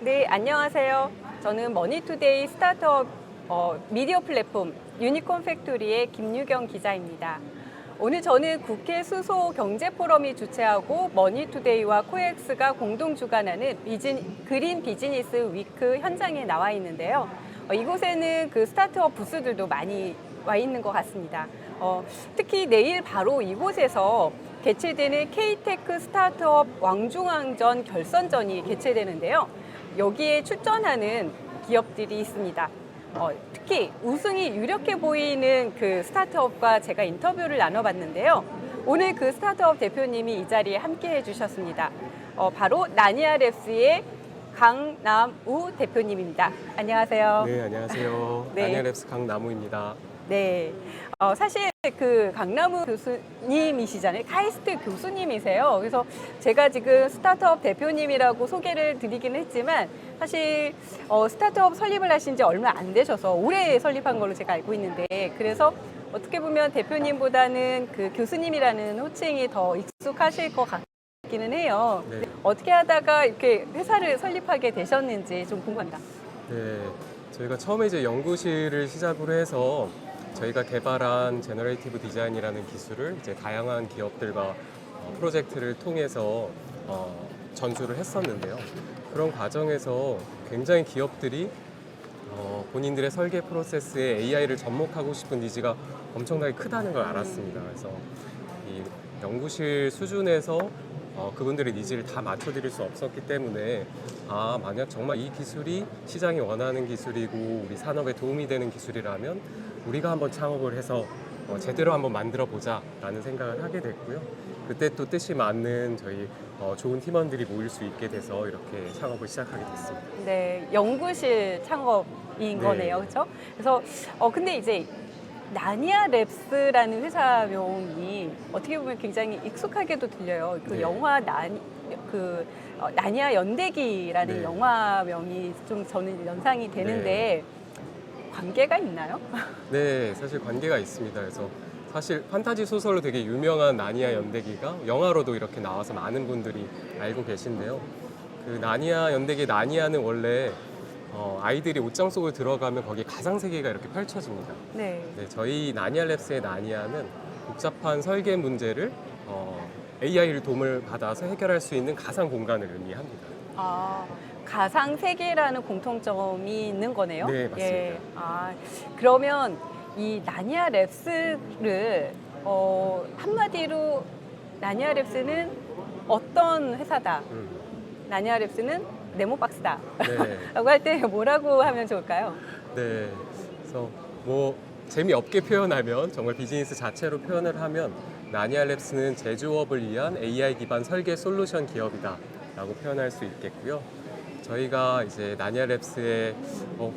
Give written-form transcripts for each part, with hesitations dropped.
네, 안녕하세요. 저는 머니투데이 스타트업 미디어 플랫폼 유니콘 팩토리의 김유경 기자입니다. 오늘 저는 국회 수소 경제 포럼이 주최하고 머니투데이와 코엑스가 공동 주관하는 그린 비즈니스 위크 현장에 나와 있는데요. 이곳에는 그 스타트업 부스들도 많이 와 있는 것 같습니다. 특히 내일 바로 이곳에서 개최되는 K-테크 스타트업 왕중왕전 결선전이 개최되는데요. 여기에 출전하는 기업들이 있습니다. 특히 우승이 유력해 보이는 그 스타트업과 제가 인터뷰를 나눠봤는데요. 오늘 그 스타트업 대표님이 이 자리에 함께 해주셨습니다. 바로 나니아랩스의 강남우 대표님입니다. 안녕하세요. 네, 안녕하세요. 네. 나니아랩스 강남우입니다. 네. 사실 그 강남우 교수님이시잖아요. 카이스트 교수님이세요. 그래서 제가 지금 스타트업 대표님이라고 소개를 드리기는 했지만 사실 스타트업 설립을 하신 지 얼마 안 되셔서 올해 설립한 걸로 제가 알고 있는데, 그래서 어떻게 보면 대표님보다는 그 교수님이라는 호칭이 더 익숙하실 것 같기는 해요. 네. 어떻게 하다가 이렇게 회사를 설립하게 되셨는지 좀 궁금합니다. 네, 저희가 처음에 이제 연구실을 시작으로 해서 저희가 개발한 제너레이티브 디자인이라는 기술을 이제 다양한 기업들과 프로젝트를 통해서 전수를 했었는데요. 그런 과정에서 굉장히 기업들이 본인들의 설계 프로세스에 AI를 접목하고 싶은 니즈가 엄청나게 크다는 걸 알았습니다. 그래서 이 연구실 수준에서 그분들의 니즈를 다 맞춰드릴 수 없었기 때문에 만약 정말 이 기술이 시장이 원하는 기술이고 우리 산업에 도움이 되는 기술이라면 우리가 한번 창업을 해서 제대로 한번 만들어 보자 라는 생각을 하게 됐고요. 그때 또 뜻이 맞는 저희 좋은 팀원들이 모일 수 있게 돼서 이렇게 창업을 시작하게 됐습니다. 네, 연구실 창업인 거네요. 그렇죠? 그래서 근데 이제 나니아랩스라는 회사명이 어떻게 보면 굉장히 익숙하게도 들려요. 그 네. 영화 나니아 연대기라는 네. 영화명이 좀 저는 연상이 되는데 관계가 있나요? 네, 사실 관계가 있습니다. 그래서 사실 판타지 소설로 되게 유명한 나니아 연대기가 영화로도 이렇게 나와서 많은 분들이 알고 계신데요. 그 나니아 연대기 나니아는 원래 아이들이 옷장 속을 들어가면 거기에 가상 세계가 이렇게 펼쳐집니다. 네. 네, 저희 나니아랩스의 나니아는 복잡한 설계 문제를 AI를 도움을 받아서 해결할 수 있는 가상 공간을 의미합니다. 가상 세계라는 공통점이 있는 거네요. 네, 맞습니다. 예. 그러면 이 나니아랩스를 한마디로 나니아랩스는 어떤 회사다? 나니아랩스는 네모박스다. 네. 라고 할 때 뭐라고 하면 좋을까요? 네, 그래서 뭐 재미없게 표현하면 정말 비즈니스 자체로 표현을 하면 나니아랩스는 제조업을 위한 AI 기반 설계 솔루션 기업이다 라고 표현할 수 있겠고요. 저희가 이제 나니아랩스의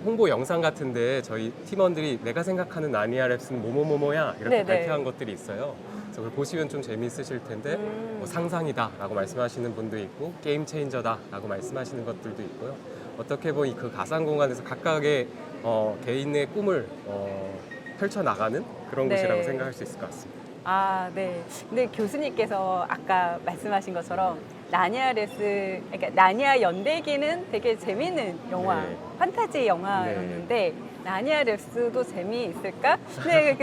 홍보 영상 같은데 저희 팀원들이 내가 생각하는 나니아랩스는 뭐뭐뭐뭐야 이렇게 네네. 발표한 것들이 있어요. 그래서 그걸 보시면 좀 재미있으실 텐데 뭐 상상이다 라고 말씀하시는 분도 있고 게임 체인저다 라고 말씀하시는 것들도 있고요. 어떻게 보면 그 가상 공간에서 각각의 개인의 꿈을 펼쳐나가는 그런 네. 곳이라고 생각할 수 있을 것 같습니다. 네. 근데 교수님께서 아까 말씀하신 것처럼 그러니까 나니아 연대기는 되게 재미있는 영화, 네. 판타지 영화였는데 나니아랩스도 재미있을까? 근데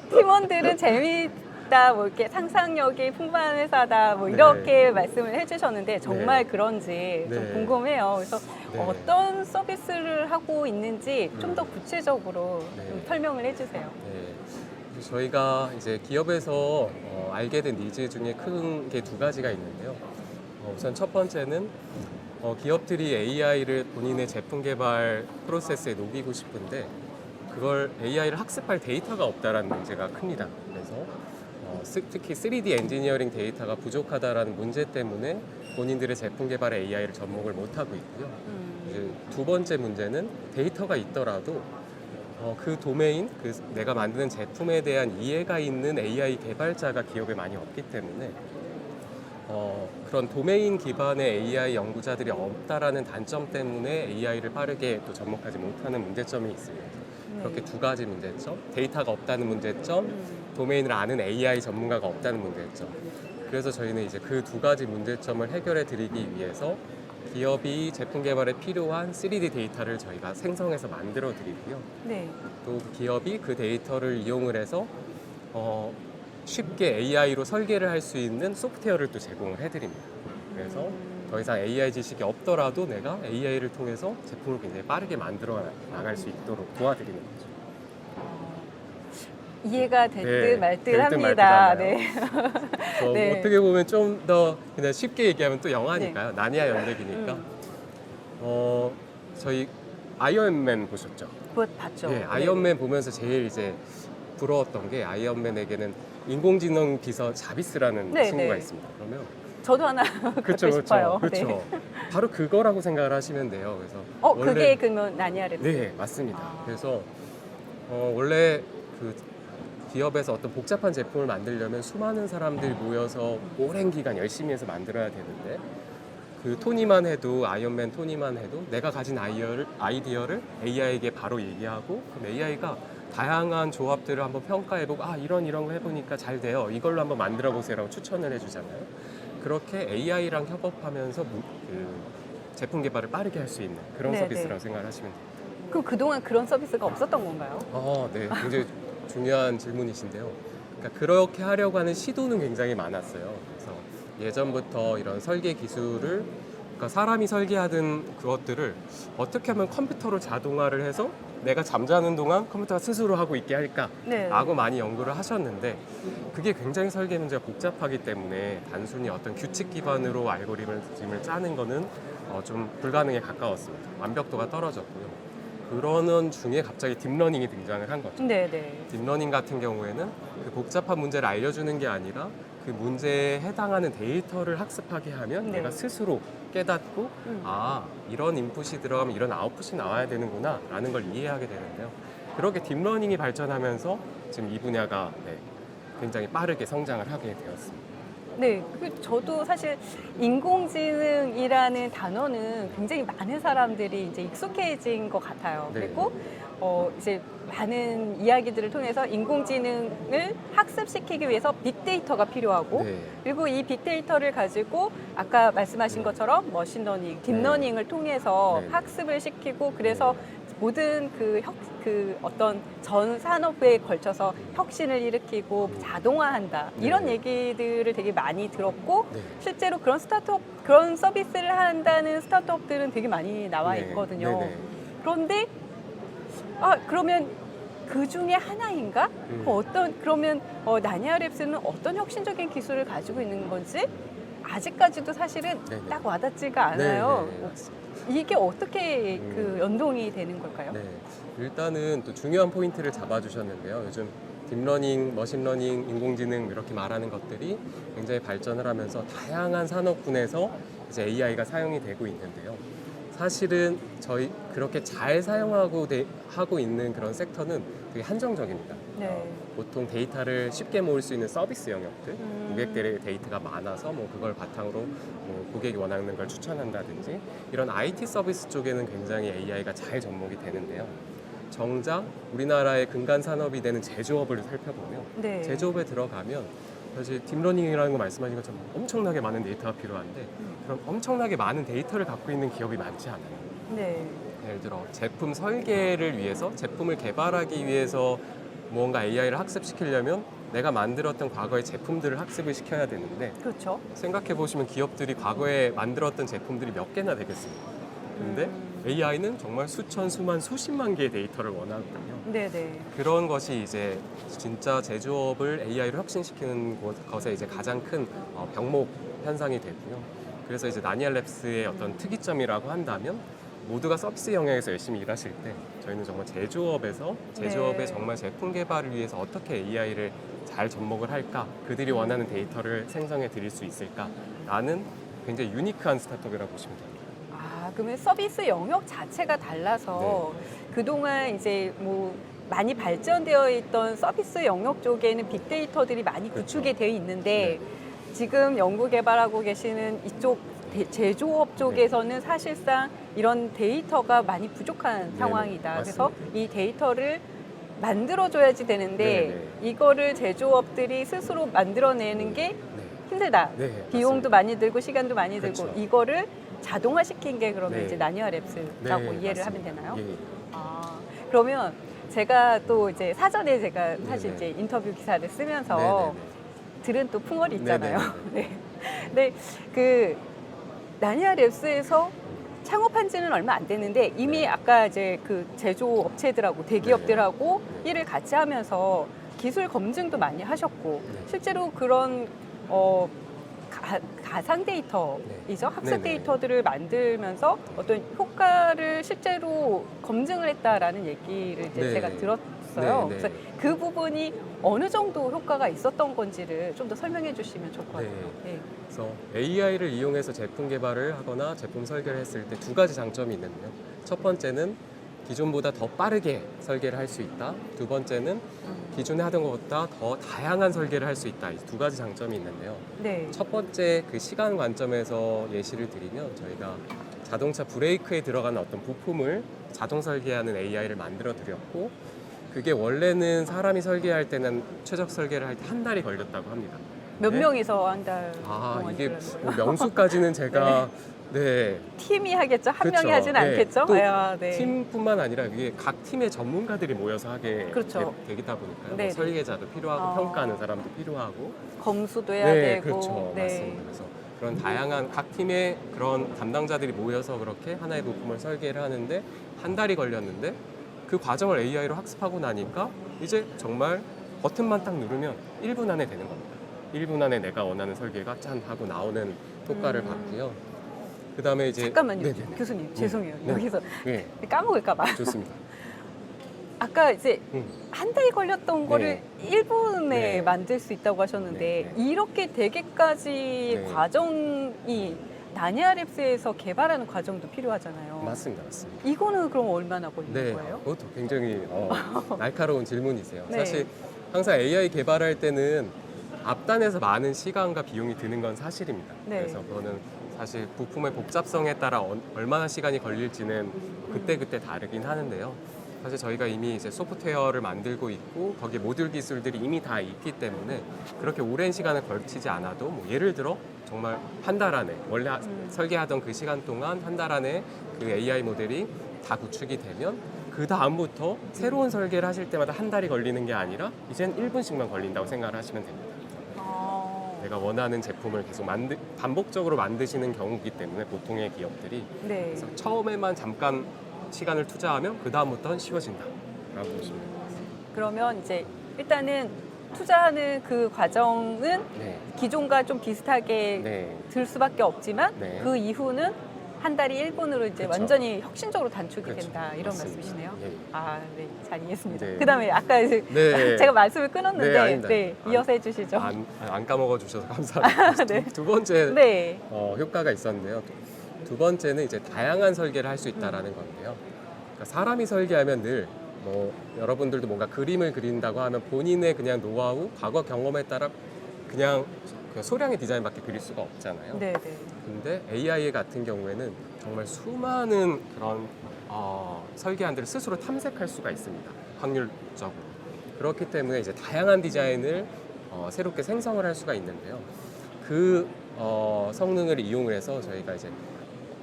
팀원들은 재미있다, 뭐 이렇게 상상력이 풍부한 회사다, 뭐 이렇게 말씀을 해주셨는데 정말 그런지 좀 궁금해요. 그래서 어떤 서비스를 하고 있는지 좀 더 구체적으로 좀 설명을 해주세요. 네. 저희가 이제 기업에서 알게 된 니즈 중에 큰 게 두 가지가 있는데요. 우선 첫 번째는 기업들이 AI를 본인의 제품 개발 프로세스에 녹이고 싶은데 그걸 AI를 학습할 데이터가 없다라는 문제가 큽니다. 그래서 특히 3D 엔지니어링 데이터가 부족하다라는 문제 때문에 본인들의 제품 개발에 AI를 접목을 못하고 있고요. 이제 두 번째 문제는 데이터가 있더라도 그 도메인, 내가 만드는 제품에 대한 이해가 있는 AI 개발자가 기업에 많이 없기 때문에 그런 도메인 기반의 AI 연구자들이 없다라는 단점 때문에 AI를 빠르게 또 접목하지 못하는 문제점이 있습니다. 그렇게 두 가지 문제점, 데이터가 없다는 문제점, 도메인을 아는 AI 전문가가 없다는 문제점. 그래서 저희는 이제 그 두 가지 문제점을 해결해 드리기 위해서 기업이 제품 개발에 필요한 3D 데이터를 저희가 생성해서 만들어 드리고요. 네. 또 기업이 그 데이터를 이용을 해서 쉽게 AI로 설계를 할 수 있는 소프트웨어를 또 제공을 해드립니다. 그래서 더 이상 AI 지식이 없더라도 내가 AI를 통해서 제품을 굉장히 빠르게 만들어 나갈 수 있도록 도와드리는 거죠. 이해가 될 네, 듯 말 듯 될듯 합니다. 말듯 네. 뭐 네. 어떻게 보면 좀 더 그냥 쉽게 얘기하면 또 영화니까요. 나니아 연대기니까. 저희 아이언맨 보셨죠? 그거 봤죠. 네, 아이언맨 보면서 제일 이제 부러웠던 게 아이언맨에게는 인공지능 비서 자비스라는 네, 친구가 네. 있습니다. 그러면 저도 하나 그렇죠, 갖고 싶어요. 그렇죠. 네. 바로 그거라고 생각을 하시면 돼요. 그래서 그게 그러면 나니아랩스. 네, 맞습니다. 아. 그래서 원래 그 기업에서 어떤 복잡한 제품을 만들려면 수많은 사람들이 모여서 오랜 기간 열심히 해서 만들어야 되는데 그 토니만 해도 아이언맨 토니만 해도 내가 가진 아이디어를 AI에게 바로 얘기하고 그럼 AI가 다양한 조합들을 한번 평가해보고 이런 거 해보니까 잘 돼요. 이걸로 한번 만들어 보세요라고 추천을 해주잖아요. 그렇게 AI랑 협업하면서 그 제품 개발을 빠르게 할 수 있는 그런 네, 서비스라고 네. 생각을 하시면 돼요. 그럼 그동안 그런 서비스가 없었던 건가요? 네, 굉장히 중요한 질문이신데요. 그러니까 그렇게 하려고 하는 시도는 굉장히 많았어요. 그래서 예전부터 이런 설계 기술을 그러니까 사람이 설계하던 그것들을 어떻게 하면 컴퓨터로 자동화를 해서 내가 잠자는 동안 컴퓨터가 스스로 하고 있게 할까라고 네. 많이 연구를 하셨는데 그게 굉장히 설계 문제가 복잡하기 때문에 단순히 어떤 규칙 기반으로 알고리즘을 짜는 거는 좀 불가능에 가까웠습니다. 완벽도가 떨어졌고요. 그러는 중에 갑자기 딥러닝이 등장을 한 거죠. 네네. 딥러닝 같은 경우에는 그 복잡한 문제를 알려주는 게 아니라 그 문제에 해당하는 데이터를 학습하게 하면 네. 내가 스스로 깨닫고 이런 인풋이 들어가면 이런 아웃풋이 나와야 되는구나 라는 걸 이해하게 되는데요. 그렇게 딥러닝이 발전하면서 지금 이 분야가 굉장히 빠르게 성장을 하게 되었습니다. 네, 저도 사실 인공지능이라는 단어는 굉장히 많은 사람들이 이제 익숙해진 것 같아요. 네. 그리고 이제 많은 이야기들을 통해서 인공지능을 학습시키기 위해서 빅데이터가 필요하고 네. 그리고 이 빅데이터를 가지고 아까 말씀하신 네. 것처럼 머신러닝, 딥러닝을 통해서 네. 학습을 시키고 그래서 모든 그 어떤 전 산업에 걸쳐서 혁신을 일으키고 자동화한다 이런 네. 얘기들을 되게 많이 들었고 네. 실제로 그런 서비스를 한다는 스타트업들은 되게 많이 나와 네. 있거든요. 네네. 그런데 그러면 그 중에 하나인가? 그러면 나니아랩스는 어떤 혁신적인 기술을 가지고 있는 건지 아직까지도 사실은 네네. 딱 와닿지가 않아요. 네, 맞습니다. 이게 어떻게 그 연동이 되는 걸까요? 네, 일단은 또 중요한 포인트를 잡아주셨는데요. 요즘 딥러닝, 머신러닝, 인공지능 이렇게 말하는 것들이 굉장히 발전을 하면서 다양한 산업군에서 이제 AI가 사용이 되고 있는데요. 사실은 저희 그렇게 잘 사용하고 하고 있는 그런 섹터는 되게 한정적입니다. 네. 보통 데이터를 쉽게 모을 수 있는 서비스 영역들, 고객들의 데이터가 많아서 뭐 그걸 바탕으로 뭐 고객이 원하는 걸 추천한다든지 이런 IT 서비스 쪽에는 굉장히 AI가 잘 접목이 되는데요. 정작 우리나라의 근간 산업이 되는 제조업을 살펴보면 네. 제조업에 들어가면 사실 딥러닝이라는 거 말씀하신 것처럼 엄청나게 많은 데이터가 필요한데 그럼 엄청나게 많은 데이터를 갖고 있는 기업이 많지 않아요. 네. 예를 들어 제품 설계를 위해서 제품을 개발하기 위해서 무언가 AI를 학습시키려면 내가 만들었던 과거의 제품들을 학습을 시켜야 되는데 그렇죠. 생각해 보시면 기업들이 과거에 만들었던 제품들이 몇 개나 되겠습니까? 근데 AI는 정말 수천, 수만, 수십만 개의 데이터를 원하거든요. 네네. 그런 것이 이제 진짜 제조업을 AI로 혁신시키는 것에 이제 가장 큰 병목 현상이 되고요. 그래서 이제 나니아랩스의 어떤 특이점이라고 한다면 모두가 서비스 영역에서 열심히 일하실 때 저희는 정말 제조업의 네. 정말 제품 개발을 위해서 어떻게 AI를 잘 접목을 할까, 그들이 원하는 데이터를 생성해 드릴 수 있을까라는 굉장히 유니크한 스타트업이라고 보시면 됩니다. 그러면 서비스 영역 자체가 달라서 그동안 이제 뭐 많이 발전되어 있던 서비스 영역 쪽에는 빅데이터들이 많이 그렇죠. 구축이 되어 있는데 지금 연구 개발하고 계시는 이쪽 제조업 쪽에서는 사실상 이런 데이터가 많이 부족한 상황이다. 그래서 맞습니다. 이 데이터를 만들어줘야지 되는데 이거를 제조업들이 스스로 만들어내는 게 힘들다. 네, 비용도 맞습니다. 많이 들고 시간도 많이 들고 그렇죠. 이거를 자동화시킨 게 그러면 네. 이제 나니아 랩스라고 이해를 맞습니다. 하면 되나요? 예. 아, 그러면 제가 또 이제 사전에 제가 사실 네네. 이제 인터뷰 기사를 쓰면서 네네네. 들은 또 풍월이 있잖아요. 네네네. 네. 근데 그 나니아 랩스에서 창업한 지는 얼마 안 됐는데 이미 네. 아까 이제 그 제조업체들하고 대기업들하고 네. 일을 같이 하면서 기술 검증도 많이 하셨고 네. 실제로 그런 가상 데이터이죠. 학습 네네. 데이터들을 만들면서 어떤 효과를 실제로 검증을 했다라는 얘기를 이제 네. 제가 들었어요. 네, 네. 그래서 그 부분이 어느 정도 효과가 있었던 건지를 좀 더 설명해 주시면 좋을 것 같아요. 네. 그래서 AI를 이용해서 제품 개발을 하거나 제품 설계를 했을 때 두 가지 장점이 있는데요. 첫 번째는 기존보다 더 빠르게 설계를 할 수 있다. 두 번째는 기존에 하던 것보다 더 다양한 설계를 할 수 있다. 이 두 가지 장점이 있는데요. 네. 첫 번째 그 시간 관점에서 예시를 드리면 저희가 자동차 브레이크에 들어가는 어떤 부품을 자동 설계하는 AI를 만들어 드렸고 그게 원래는 사람이 설계할 때는 최적 설계를 할 때 한 달이 걸렸다고 합니다. 몇 네? 명이서 한 달 동안 이게 그러는 뭐 거예요? 명수까지는 제가 네. 팀이 하겠죠? 한 그렇죠. 명이 하진 네. 않겠죠? 또 아, 네. 팀뿐만 아니라 이게 각 팀의 전문가들이 모여서 하게 그렇죠. 되다 보니까요. 네, 네. 뭐 설계자도 필요하고 어. 평가하는 사람도 필요하고 검수도 해야 네, 되고. 그렇죠. 네. 맞습니다. 그래서 그런 다양한 각 팀의 그런 담당자들이 모여서 그렇게 하나의 부품을 설계를 하는데 한 달이 걸렸는데 그 과정을 AI로 학습하고 나니까 이제 정말 버튼만 딱 누르면 1분 안에 되는 겁니다. 1분 안에 내가 원하는 설계가 짠 하고 나오는 효과를 봤고요. 그 다음에 이제 잠깐만요. 네네네. 교수님, 죄송해요. 네. 여기서 네, 까먹을까봐. 좋습니다. 아까 이제 음. 한 달이 걸렸던 거를 1분에 네. 만들 수 있다고 하셨는데 네, 이렇게 되기까지 네. 과정이 나니아랩스에서 개발하는 과정도 필요하잖아요. 맞습니다. 맞습니다. 이거는 그럼 얼마나 걸리는 네, 거예요? 그것도 굉장히 날카로운 질문이세요. 네. 사실 항상 AI 개발할 때는 앞단에서 많은 시간과 비용이 드는 건 사실입니다. 네. 그래서 그거는 사실 부품의 복잡성에 따라 얼마나 시간이 걸릴지는 그때그때 다르긴 하는데요. 사실 저희가 이미 이제 소프트웨어를 만들고 있고 거기에 모듈 기술들이 이미 다 있기 때문에 그렇게 오랜 시간을 걸치지 않아도 뭐 예를 들어 정말 한 달 안에 원래 설계하던 그 시간 동안 한 달 안에 그 AI 모델이 다 구축이 되면 그 다음부터 새로운 설계를 하실 때마다 한 달이 걸리는 게 아니라 이젠 1분씩만 걸린다고 생각을 하시면 됩니다. 내가 원하는 제품을 계속 반복적으로 만드시는 경우이기 때문에 보통의 기업들이 네. 그래서 처음에만 잠깐 시간을 투자하면 그 다음부터는 쉬워진다라고 보시면 됩니다. 그러면 이제 일단은 투자하는 그 과정은 네, 기존과 좀 비슷하게 네, 들 수밖에 없지만 네. 그 이후는 한 달이 1분으로 이제 그쵸. 완전히 혁신적으로 단축이 그렇죠. 된다 이런 맞습니다. 말씀이시네요. 예. 아, 네, 잘 이해했습니다. 네. 그다음에 아까 이제 네. 제가 말씀을 네, 끊었는데 아닙니다. 네, 이어서 해주시죠. 안 까먹어 주셔서 감사합니다. 네. 두 번째 네, 효과가 있었는데요. 두 번째는 이제 다양한 설계를 할 수 있다라는 건데요. 그러니까 사람이 설계하면 늘 뭐 여러분들도 뭔가 그림을 그린다고 하면 본인의 그냥 노하우, 과거 경험에 따라 그냥 그 소량의 디자인밖에 그릴 수가 없잖아요. 네, 네. 근데 AI 같은 경우에는 정말 수많은 그런 설계안들을 스스로 탐색할 수가 있습니다. 확률적으로. 그렇기 때문에 이제 다양한 디자인을 새롭게 생성을 할 수가 있는데요. 그 성능을 이용을 해서 저희가 이제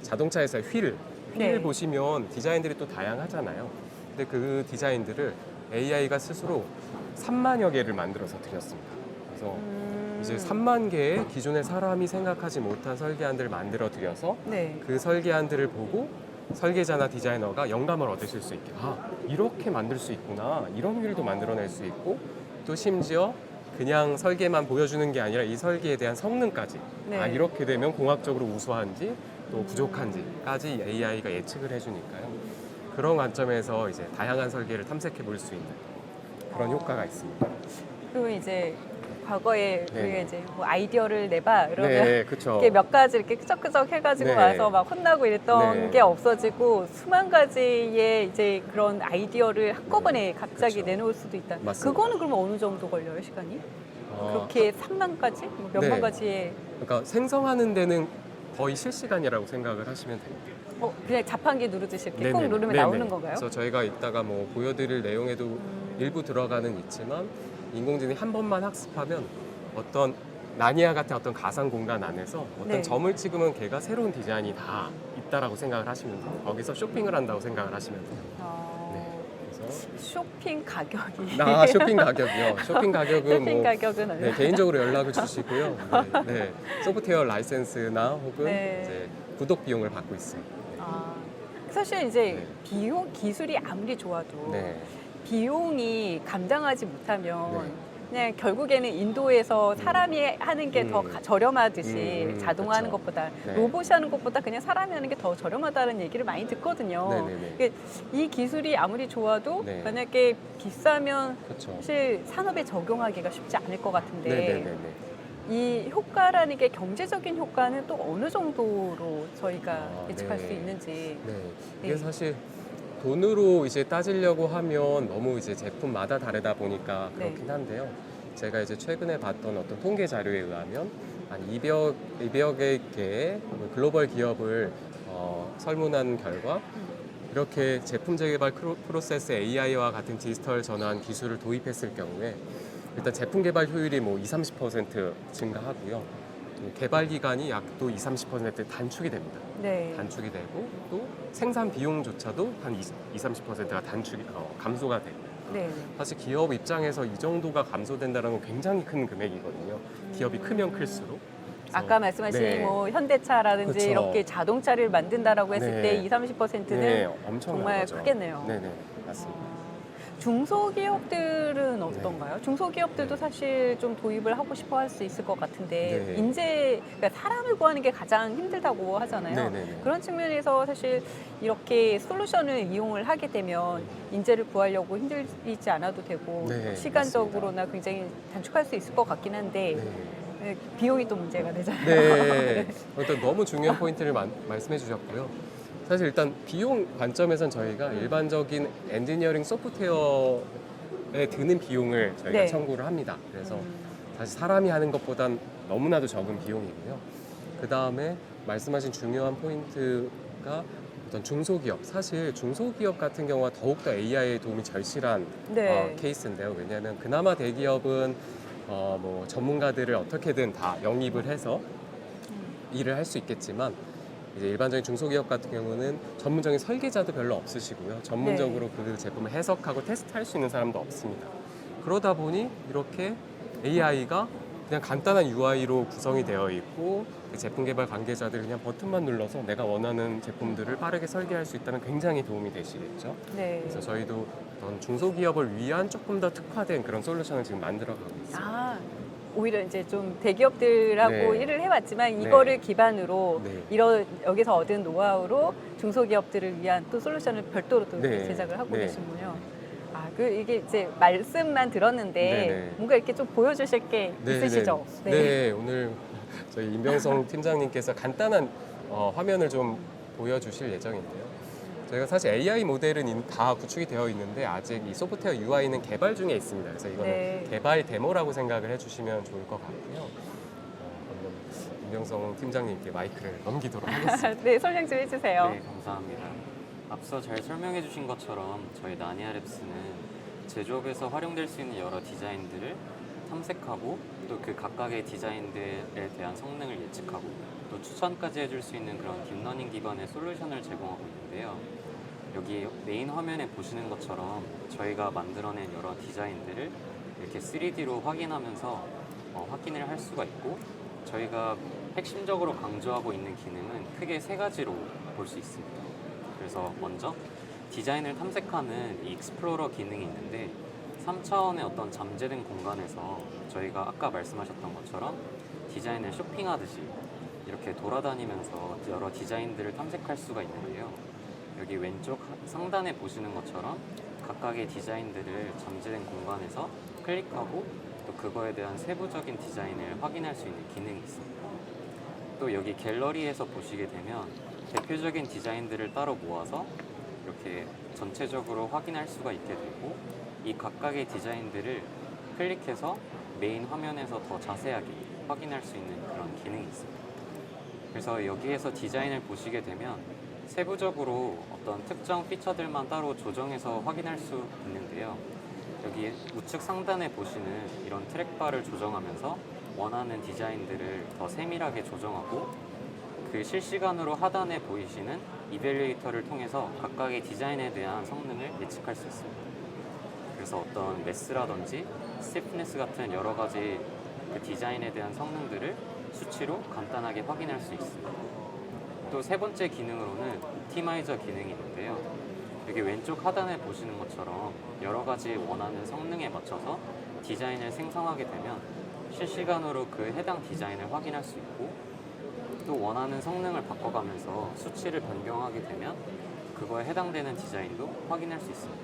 자동차에서의 휠 네. 보시면 디자인들이 또 다양하잖아요. 근데 그 디자인들을 AI가 스스로 3만여 개를 만들어서 드렸습니다. 그래서 이제 3만 개의 기존의 사람이 생각하지 못한 설계안들을 만들어 드려서 네. 그 설계안들을 보고 설계자나 디자이너가 영감을 얻으실 수 있게 이렇게 만들 수 있구나, 이런 휠도 만들어낼 수 있고 또 심지어 그냥 설계만 보여주는 게 아니라 이 설계에 대한 성능까지 네. 이렇게 되면 공학적으로 우수한지 또 부족한지까지 AI가 예측을 해주니까요. 그런 관점에서 이제 다양한 설계를 탐색해 볼 수 있는 그런 효과가 있습니다. 그리고 이제 과거에 네. 우리가 이제 뭐 아이디어를 내봐 이러면 네, 그렇죠. 이렇게 몇 가지 이렇게 끄적끄적 해가지고 네. 와서 막 혼나고 이랬던 네. 게 없어지고 수만 가지의 이제 그런 아이디어를 한꺼번에 갑자기 그렇죠. 내놓을 수도 있다. 맞습니다. 그거는 그러면 어느 정도 걸려요, 시간이? 어, 그렇게 3만 가지? 뭐 몇만 네. 가지의 그러니까 생성하는 데는 거의 실시간이라고 생각을 하시면 됩니다. 그냥 자판기 누르듯이 이렇게 꾹 네네네. 누르면 네네. 나오는 건가요? 그래서 저희가 이따가 뭐 보여드릴 내용에도 일부 들어가는 있지만 인공지능이 한 번만 학습하면 어떤 나니아 같은 어떤 가상 공간 안에서 어떤 네. 점을 찍으면 걔가 새로운 디자인이 다 있다라고 생각을 하시면 돼요. 거기서 쇼핑을 한다고 생각을 하시면 돼요. 어, 그래서 쇼핑 가격이 쇼핑 가격이요. 쇼핑 가격은 쇼핑 뭐 가격은 네, 얼마? 개인적으로 연락을 주시고요. 네, 소프트웨어 라이센스나 혹은 네. 이제 구독 비용을 받고 있습니다. 아, 사실 이제 네. 비용 기술이 아무리 좋아도 네, 비용이 감당하지 못하면 네. 그냥 결국에는 인도에서 사람이 하는 게 더 저렴하듯이 자동화 하는 그쵸. 것보다 네. 로봇이 하는 것보다 그냥 사람이 하는 게 더 저렴하다는 얘기를 많이 듣거든요. 네네네. 이게 이 기술이 아무리 좋아도 네. 만약에 비싸면 그렇죠. 사실 산업에 적용하기가 쉽지 않을 것 같은데 네네네네. 이 효과라는 게 경제적인 효과는 또 어느 정도로 저희가 예측할 네. 수 있는지. 네, 이게 네. 사실 돈으로 이제 따지려고 하면 너무 이제 제품마다 다르다 보니까 네. 그렇긴 한데요. 제가 이제 최근에 봤던 어떤 통계 자료에 의하면 한 200여 개의 글로벌 기업을 설문한 결과 이렇게 제품 재개발 프로세스 AI와 같은 디지털 전환 기술을 도입했을 경우에 일단 제품 개발 효율이 뭐 20-30% 증가하고요. 개발 기간이 약 또 20-30% 단축이 됩니다. 네. 단축이 되고 또 생산 비용조차도 한 20-30%가 감소가 돼요. 네. 사실 기업 입장에서 이 정도가 감소된다는 건 굉장히 큰 금액이거든요. 기업이 크면 클수록. 그래서 아까 말씀하신 네. 뭐 현대차라든지 그쵸. 이렇게 자동차를 만든다라고 했을 네. 때 20-30%는 네, 엄청난 정말 거죠. 크겠네요. 네네, 맞습니다. 중소기업들은 어떤가요? 중소기업들도 네. 사실 좀 도입을 하고 싶어 할 수 있을 것 같은데 네. 그러니까 사람을 구하는 게 가장 힘들다고 하잖아요. 네네네. 그런 측면에서 사실 이렇게 솔루션을 이용을 하게 되면 인재를 구하려고 힘들지 않아도 되고 네, 시간적으로나 굉장히 단축할 수 있을 것 같긴 한데 네. 비용이 또 문제가 되잖아요. 네. 일단 너무 중요한 포인트를 말씀해 주셨고요. 사실 일단 비용 관점에선 저희가 일반적인 엔지니어링 소프트웨어에 드는 비용을 저희가 네. 청구를 합니다. 그래서 사실 사람이 하는 것보단 너무나도 적은 비용이고요. 그 다음에 말씀하신 중요한 포인트가 어떤 중소기업. 사실 중소기업 같은 경우가 더욱더 AI의 도움이 절실한 네. 케이스인데요. 왜냐하면 그나마 대기업은 뭐 전문가들을 어떻게든 다 영입을 해서 일을 할 수 있겠지만 이제 일반적인 중소기업 같은 경우는 전문적인 설계자도 별로 없으시고요. 전문적으로 그 제품을 해석하고 테스트할 수 있는 사람도 없습니다. 그러다 보니 이렇게 AI가 그냥 간단한 UI로 구성이 되어 있고 그 제품 개발 관계자들이 그냥 버튼만 눌러서 내가 원하는 제품들을 빠르게 설계할 수 있다면 굉장히 도움이 되시겠죠. 네. 그래서 저희도 어떤 중소기업을 위한 조금 더 특화된 그런 솔루션을 지금 만들어가고 있습니다. 아, 오히려 이제 좀 대기업들하고 네. 일을 해왔지만 네. 이거를 기반으로 네. 여기서 얻은 노하우로 중소기업들을 위한 또 솔루션을 별도로 또 네. 제작을 하고 네. 계시군요. 아, 이게 이제 말씀만 들었는데 네네. 뭔가 이렇게 좀 보여주실 게 있으시죠? 네, 오늘 저희 임병성 팀장님께서 간단한 화면을 좀 보여주실 예정인데요. 저희가 사실 AI 모델은 다 구축이 되어 있는데 아직 이 소프트웨어 UI는 개발 중에 있습니다. 그래서 이거는 네. 개발 데모라고 생각을 해주시면 좋을 것 같고요. 그러면 임병성 팀장님께 마이크를 넘기도록 하겠습니다. 네, 설명 좀 해주세요. 네, 감사합니다. 앞서 잘 설명해 주신 것처럼 저희 나니아랩스는 제조업에서 활용될 수 있는 여러 디자인들을 탐색하고 또 그 각각의 디자인들에 대한 성능을 예측하고 또 추천까지 해줄 수 있는 그런 딥러닝 기반의 솔루션을 제공하고 있는데요. 여기 메인 화면에 보시는 것처럼 저희가 만들어낸 여러 디자인들을 이렇게 3D로 확인하면서 확인을 할 수가 있고 저희가 핵심적으로 강조하고 있는 기능은 크게 세 가지로 볼 수 있습니다. 그래서 먼저 디자인을 탐색하는 이 익스플로러 기능이 있는데 3차원의 어떤 잠재된 공간에서 저희가 아까 말씀하셨던 것처럼 디자인을 쇼핑하듯이 이렇게 돌아다니면서 여러 디자인들을 탐색할 수가 있는데요. 여기 왼쪽 상단에 보시는 것처럼 각각의 디자인들을 잠재된 공간에서 클릭하고 또 그거에 대한 세부적인 디자인을 확인할 수 있는 기능이 있습니다. 또 여기 갤러리에서 보시게 되면 대표적인 디자인들을 따로 모아서 이렇게 전체적으로 확인할 수가 있게 되고 이 각각의 디자인들을 클릭해서 메인 화면에서 더 자세하게 확인할 수 있는 그런 기능이 있습니다. 그래서 여기에서 디자인을 보시게 되면 세부적으로 어떤 특정 피처들만 따로 조정해서 확인할 수 있는데요. 여기 우측 상단에 보시는 이런 트랙바를 조정하면서 원하는 디자인들을 더 세밀하게 조정하고 그 실시간으로 하단에 보이시는 이벨리에이터를 통해서 각각의 디자인에 대한 성능을 예측할 수 있습니다. 그래서 어떤 매스라든지 스티프네스 같은 여러 가지 그 디자인에 대한 성능들을 수치로 간단하게 확인할 수 있습니다. 또 세 번째 기능으로는 옵티마이저 기능이 있는데요. 여기 왼쪽 하단에 보시는 것처럼 여러 가지 원하는 성능에 맞춰서 디자인을 생성하게 되면 실시간으로 그 해당 디자인을 확인할 수 있고 또 원하는 성능을 바꿔가면서 수치를 변경하게 되면 그거에 해당되는 디자인도 확인할 수 있습니다.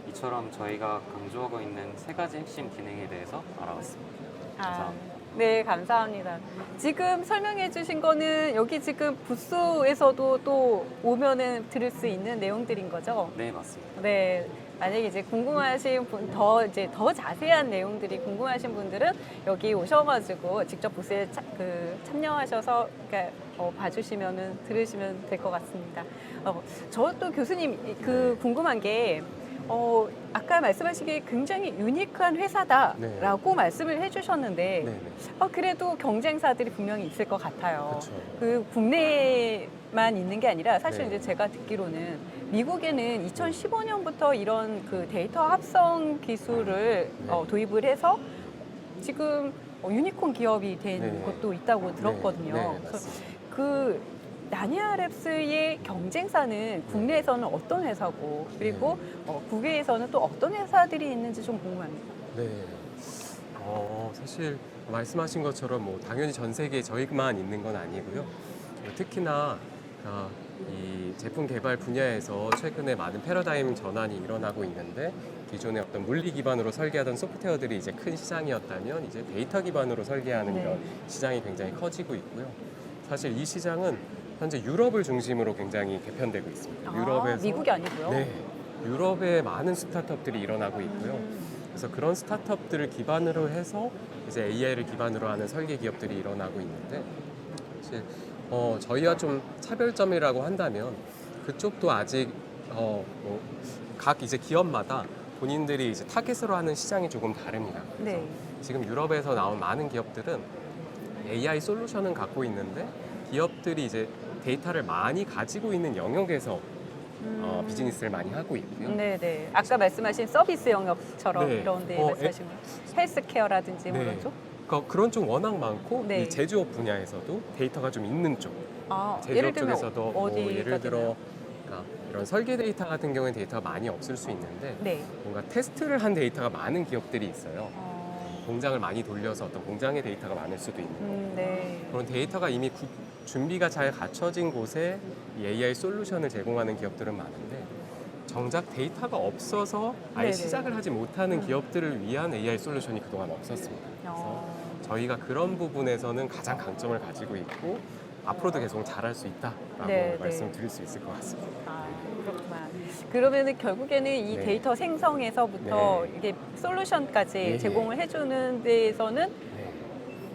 이처럼 저희가 강조하고 있는 세 가지 핵심 기능에 대해서 알아봤습니다. 감사합니다. 네, 감사합니다. 지금 설명해 주신 거는 여기 지금 부스에서도 또 오면은 들을 수 있는 내용들인 거죠? 네, 맞습니다. 네. 만약에 이제 궁금하신 분, 더 자세한 내용들이 궁금하신 분들은 여기 오셔가지고 직접 부스에 참여하셔서 그러니까 봐주시면은 들으시면 될 것 같습니다. 저 또 교수님 궁금한 게 아까 말씀하시기에 굉장히 유니크한 회사다라고 말씀을 해주셨는데 그래도 경쟁사들이 분명히 있을 것 같아요. 그쵸. 그 국내만 있는 게 아니라 사실 네. 이제 제가 듣기로는 미국에는 2015년부터 이런 그 데이터 합성 기술을 도입을 해서 지금 유니콘 기업이 된 것도 있다고 들었거든요. 네, 그래서 맞습니다. 그 나니아랩스의 경쟁사는 국내에서는 어떤 회사고 그리고 국외에서는 또 어떤 회사들이 있는지 좀 궁금합니다. 네. 사실 말씀하신 것처럼 뭐 당연히 전 세계에 저희만 있는 건 아니고요. 특히나 이 제품 개발 분야에서 최근에 많은 패러다임 전환이 일어나고 있는데 기존의 어떤 물리 기반으로 설계하던 소프트웨어들이 이제 큰 시장이었다면 이제 데이터 기반으로 설계하는 이런 시장이 굉장히 커지고 있고요. 사실 이 시장은 현재 유럽을 중심으로 굉장히 개편되고 있습니다. 유럽에서 미국이 아니고요? 네, 유럽에 많은 스타트업들이 일어나고 있고요. 그래서 그런 스타트업들을 기반으로 해서 이제 AI를 기반으로 하는 설계 기업들이 일어나고 있는데 사실 저희와 좀 차별점이라고 한다면 그쪽도 아직 각 이제 기업마다 본인들이 이제 타겟으로 하는 시장이 조금 다릅니다. 그래서 네. 지금 유럽에서 나온 많은 기업들은 AI 솔루션은 갖고 있는데 기업들이 이제 데이터를 많이 가지고 있는 영역에서 비즈니스를 많이 하고 있고요. 네네. 아까 말씀하신 서비스 영역처럼 네. 이런 데 말씀하신 거. 헬스케어라든지 뭐 네. 그런 쪽? 그런 쪽 워낙 많고 네. 이 제조업 분야에서도 데이터가 좀 있는 쪽. 예를 제조업 들면 쪽에서도 뭐 어디가 예를 들어 되나요? 그러니까 이런 설계 데이터 같은 경우에는 데이터가 많이 없을 수 있는데 네. 뭔가 테스트를 한 데이터가 많은 기업들이 있어요. 공장을 많이 돌려서 어떤 공장의 데이터가 많을 수도 있는 네. 그런 데이터가 이미 준비가 잘 갖춰진 곳에 이 AI 솔루션을 제공하는 기업들은 많은데 정작 데이터가 없어서 아예 네네. 시작을 하지 못하는 기업들을 위한 AI 솔루션이 그동안 없었습니다. 그래서 저희가 그런 부분에서는 가장 강점을 가지고 있고 앞으로도 계속 잘할 수 있다라고 네, 말씀드릴 수 있을 것 같습니다. 그렇구나. 그러면은 결국에는 이 네. 데이터 생성에서부터 네. 이게 솔루션까지 예. 제공을 해주는 데에서는 네.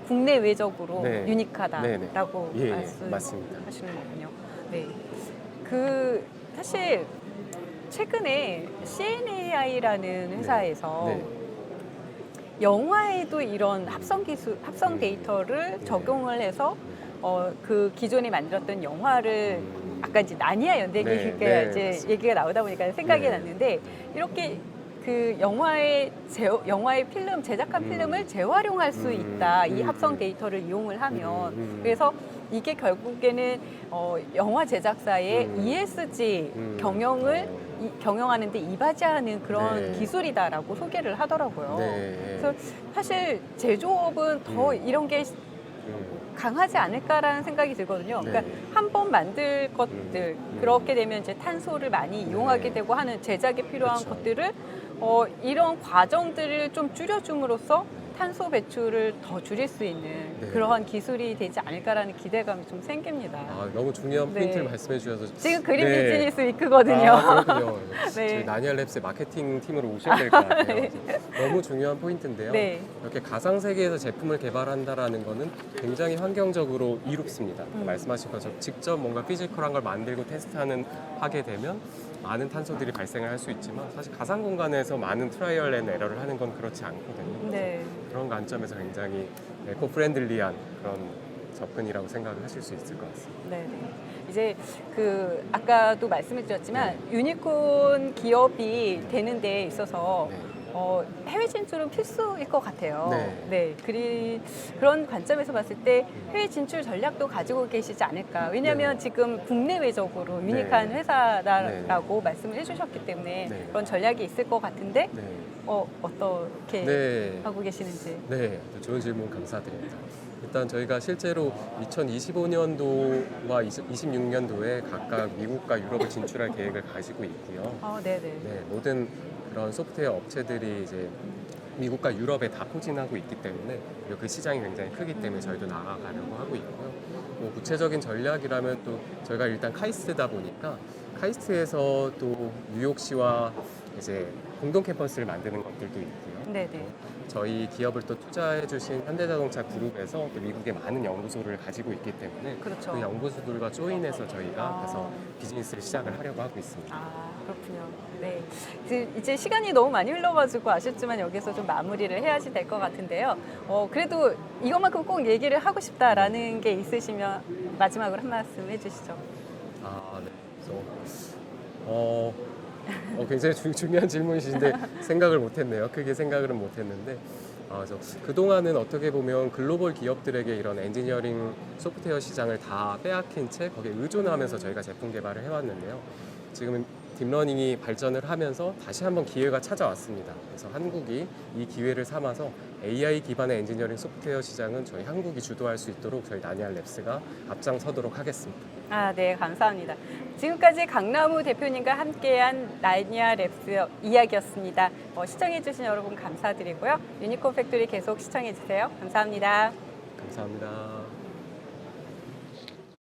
국내외적으로 네. 유니크하다라고 예, 말씀하시는 맞습니다. 거군요. 네. 사실 최근에 CNAI라는 회사에서 네. 영화에도 이런 합성 데이터를 네. 적용을 해서 그 기존에 만들었던 영화를 아까 이제 나니아 연대기가 네, 이제 맞습니다. 얘기가 나오다 보니까 생각이 네. 났는데 이렇게 그 영화의 필름 제작한 필름을 재활용할 수 있다. 이 합성 데이터를 이용을 하면 그래서 이게 결국에는 영화 제작사의 ESG 경영을 경영하는데 이바지하는 그런 네. 기술이다라고 소개를 하더라고요. 네. 그래서 사실 제조업은 더 이런 게 강하지 않을까라는 생각이 들거든요. 네. 그러니까 한 번 만들 것들 그렇게 되면 이제 탄소를 많이 이용하게 되고 하는 제작에 필요한 그렇죠. 것들을 이런 과정들을 좀 줄여줌으로써 탄소 배출을 더 줄일 수 있는 네. 그러한 기술이 되지 않을까라는 기대감이 좀 생깁니다. 너무 중요한 네. 포인트를 말씀해 주셔서 지금 그림 네. 비즈니스 위크거든요. 그렇군요. 네. 저희 나니아랩스의 마케팅 팀으로 오셔야 될 것 같아요. 너무 중요한 포인트인데요. 네. 이렇게 가상 세계에서 제품을 개발한다라는 거는 굉장히 환경적으로 이롭습니다. 말씀하신 것처럼 직접 뭔가 피지컬한 걸 만들고 하게 되면 많은 탄소들이 발생을 할 수 있지만 사실 가상 공간에서 많은 트라이얼 앤 에러를 하는 건 그렇지 않거든요. 네. 그런 그런 관점에서 굉장히 에코 프렌들리한 그런 접근이라고 생각을 하실 수 있을 것 같습니다. 네. 이제 그 아까도 말씀해주셨지만 네. 유니콘 기업이 되는 데 있어서 네. 해외 진출은 필수일 것 같아요. 네. 그런 관점에서 봤을 때 해외 진출 전략도 가지고 계시지 않을까. 왜냐하면 네. 지금 국내외적으로 유니크한 네. 회사라고 말씀을 해주셨기 때문에 네. 그런 전략이 있을 것 같은데 네. 어떻게 네. 하고 계시는지. 네, 좋은 질문 감사드립니다. 일단 저희가 실제로 2025년도와 26년도에 각각 미국과 유럽을 진출할 계획을 가지고 있고요. 네네. 네, 모든 그런 소프트웨어 업체들이 이제 미국과 유럽에 다 포진하고 있기 때문에 그리고 그 시장이 굉장히 크기 때문에 저희도 나아가려고 하고 있고요. 뭐 구체적인 전략이라면 또 저희가 일단 카이스트다 보니까 카이스트에서 또 뉴욕시와 이제 공동 캠퍼스를 만드는 것들도 있고요. 네네. 저희 기업을 또 투자해주신 현대자동차 그룹에서 또 미국에 많은 연구소를 가지고 있기 때문에 그렇죠. 그 연구소들과 조인해서 저희가 아. 가서 비즈니스를 시작을 하려고 하고 있습니다. 그렇군요. 네. 이제 시간이 너무 많이 흘러가지고 아쉽지만 여기서 좀 마무리를 해야지 될 것 같은데요. 그래도 이것만큼 꼭 얘기를 하고 싶다라는 게 있으시면 마지막으로 한 말씀 해주시죠. 네. 굉장히 중요한 질문이신데 생각을 못했네요. 크게 생각은 못했는데 그래서 그동안은 어떻게 보면 글로벌 기업들에게 이런 엔지니어링 소프트웨어 시장을 다 빼앗긴 채 거기에 의존하면서 저희가 제품 개발을 해왔는데요. 지금은 딥러닝이 발전을 하면서 다시 한번 기회가 찾아왔습니다. 그래서 한국이 이 기회를 삼아서 AI 기반의 엔지니어링 소프트웨어 시장은 저희 한국이 주도할 수 있도록 저희 나니알랩스가 앞장서도록 하겠습니다. 네, 감사합니다. 지금까지 강남우 대표님과 함께한 나니아랩스 이야기였습니다. 시청해주신 여러분 감사드리고요. 유니콘 팩토리 계속 시청해주세요. 감사합니다. 감사합니다.